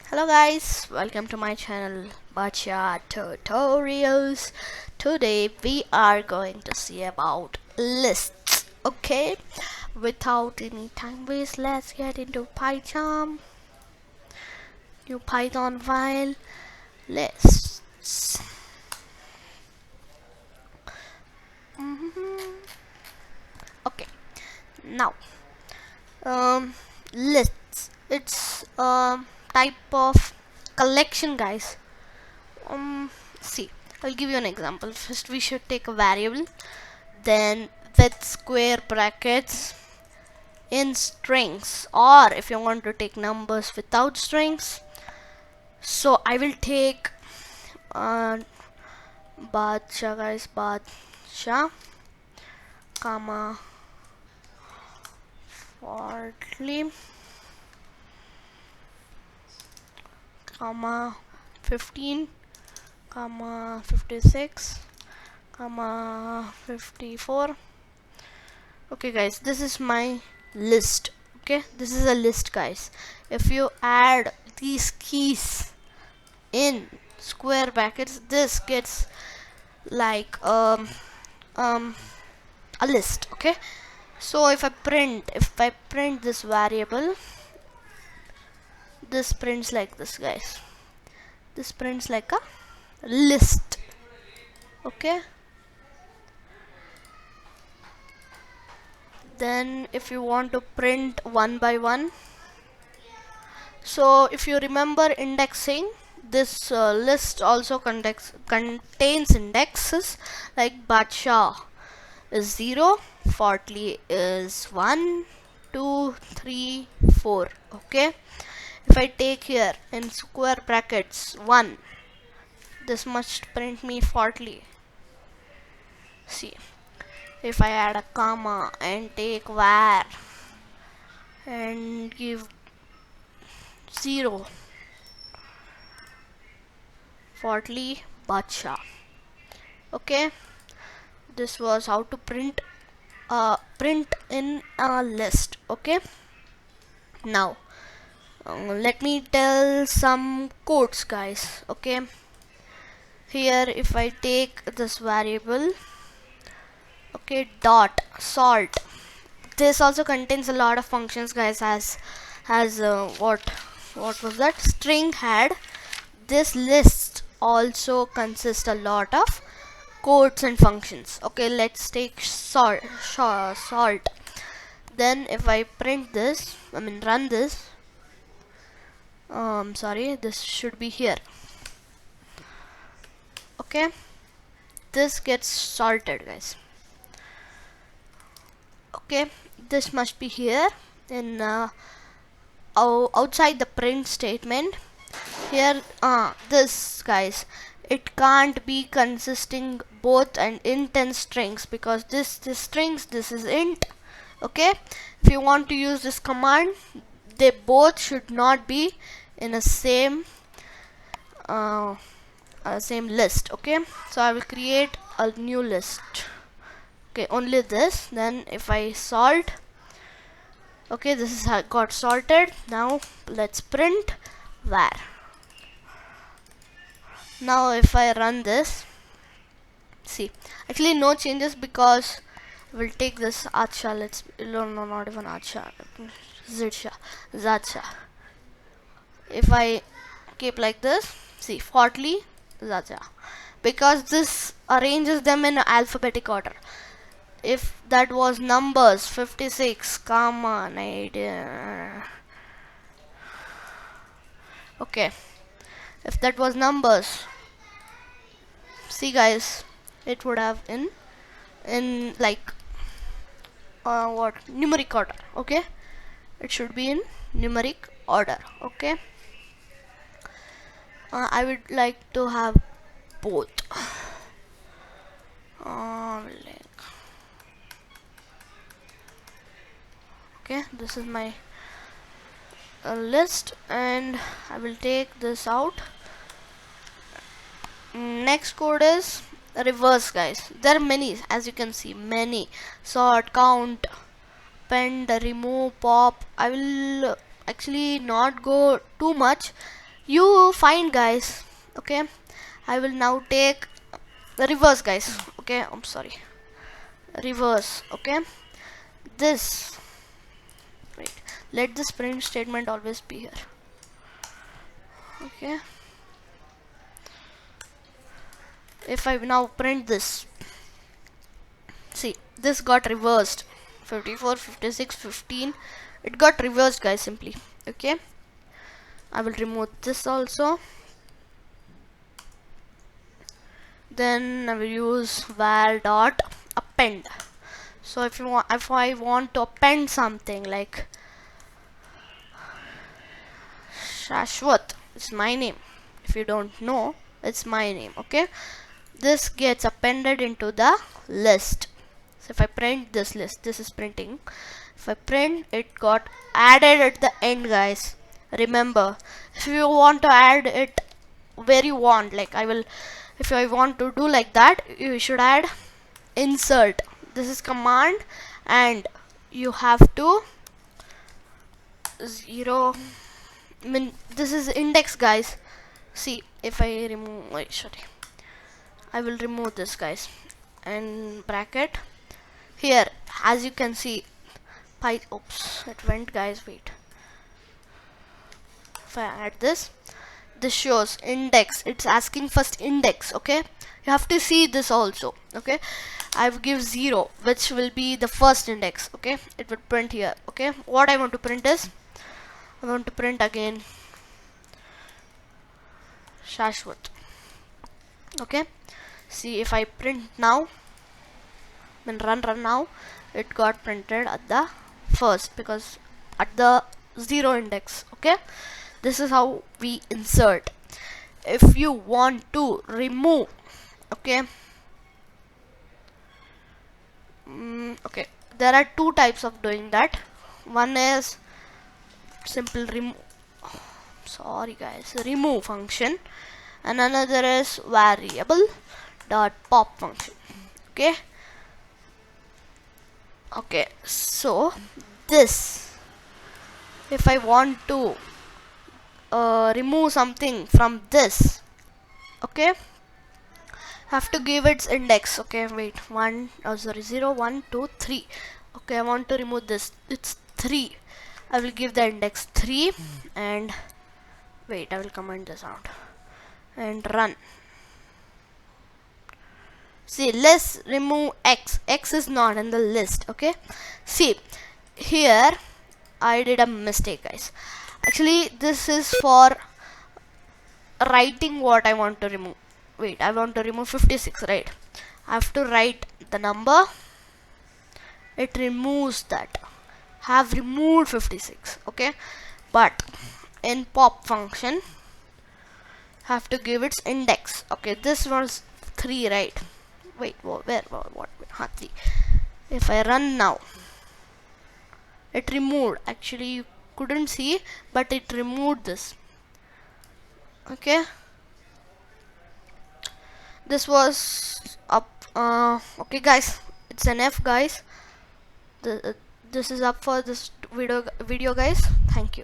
Hello guys, welcome to my channel Bacha Tutorials. Today we are going to see about lists. Okay, without any time waste, let's get into Python. New Python file lists. Okay, now lists. It's type of collection, guys. See, I'll give you an example. First we should take a variable, then with square brackets in strings, or if you want to take numbers without strings, so I will take bacha, guys, bacha comma fortly comma 15 comma 56 comma 54. Okay guys, this is my list. Okay, this is a list, guys. If you add these keys in square brackets, this gets like a list. Okay, so if I print this variable, this prints like this, guys. This prints like a list. Okay, then if you want to print one by one, so if you remember indexing, this list also contains indexes like bacha is 0, fortly is 1, 2, 3, 4. Okay, if I take here in square brackets 1, this must print me fortly. See, if I add a comma and take var and give 0, fortly bacha. Okay, this was how to print in a list. Okay, now let me tell some codes, guys. Okay, here if I take this variable, okay, dot sort, this also contains a lot of functions, guys. As what was that string had, this list also consists a lot of codes and functions. Okay, let's take sort. Then if I print this, run this, sorry, this should be here. Okay, this gets sorted, guys. Okay, this must be here in outside the print statement. Here this, guys, it can't be consisting both and int and strings, because this strings, this is int. Okay, if you want to use this command, they both should not be in a same list. Okay, so I will create a new list. Okay, only this. Then if I sort, okay, this is how it got sorted. Now let's print var. Now if I run this, see, actually no changes, because we'll take this acha. No, not even acha, zacha. If I keep like this, see, fortly zacha, because this arranges them in alphabetic order. If that was numbers, 56 comma 9, okay, if that was numbers, see guys, it would have in like what, numeric order. Okay, it should be in numeric order. Okay, I would like to have both. Okay, this is my list, and I will take this out. Next code is reverse, guys. There are many, as you can see, many: sort, count, append, remove, pop. I will actually not go too much. you find, guys. Okay, I will now take the reverse, guys. Okay, I'm sorry, reverse. Okay, this, wait, let this print statement always be here. Okay, if I now print this, see, this got reversed. 54, 56, 15, it got reversed, guys, simply. Okay, I will remove this also. Then I will use var dot append. So if I want to append something like Shashwat, it's my name. If you don't know, it's my name. Okay, this gets appended into the list. So if I print this list, this is printing. If I print, it got added at the end, guys. Remember, if you want to add it where you want, like if I want to do like that, you should add insert. This is command, and you have to 0. I mean, this is index, guys. See, if I remove, wait, sorry, I will remove this, guys, and bracket here. As you can see, oops, it went, guys. Wait, if I add this, this shows index. It's asking first index. Okay, you have to see this also. Okay, I will give 0, which will be the first index. Okay, it will print here. Okay, what I want to print is, I want to print again Shashwat. Okay, see, if I print now, then run now, it got printed at the first, because at the 0 index. Okay, this is how we insert. If you want to remove, okay, okay, there are two types of doing that. One is simple remove, sorry guys, remove function, and another is variable dot pop function. Okay, okay, so this, if I want to remove something from this, okay, have to give its index. Okay, wait, 0, 1, 2, 3. Okay, I want to remove this, it's 3. I will give the index 3, and wait, I will comment this out and run. See, let's remove x. X is not in the list. Okay, see, here I did a mistake, guys. Actually, this is for writing what I want to remove. Wait, I want to remove 56, right? I have to write the number. It removes that. Have removed 56. Okay, but in pop function, have to give its index. Okay, this was 3, right? Wait, what? 3. If I run now, it removed. Actually, you couldn't see, but it removed this. Okay, this was up. Okay, guys, it's an F, guys. This is up for this video, guys. Thank you.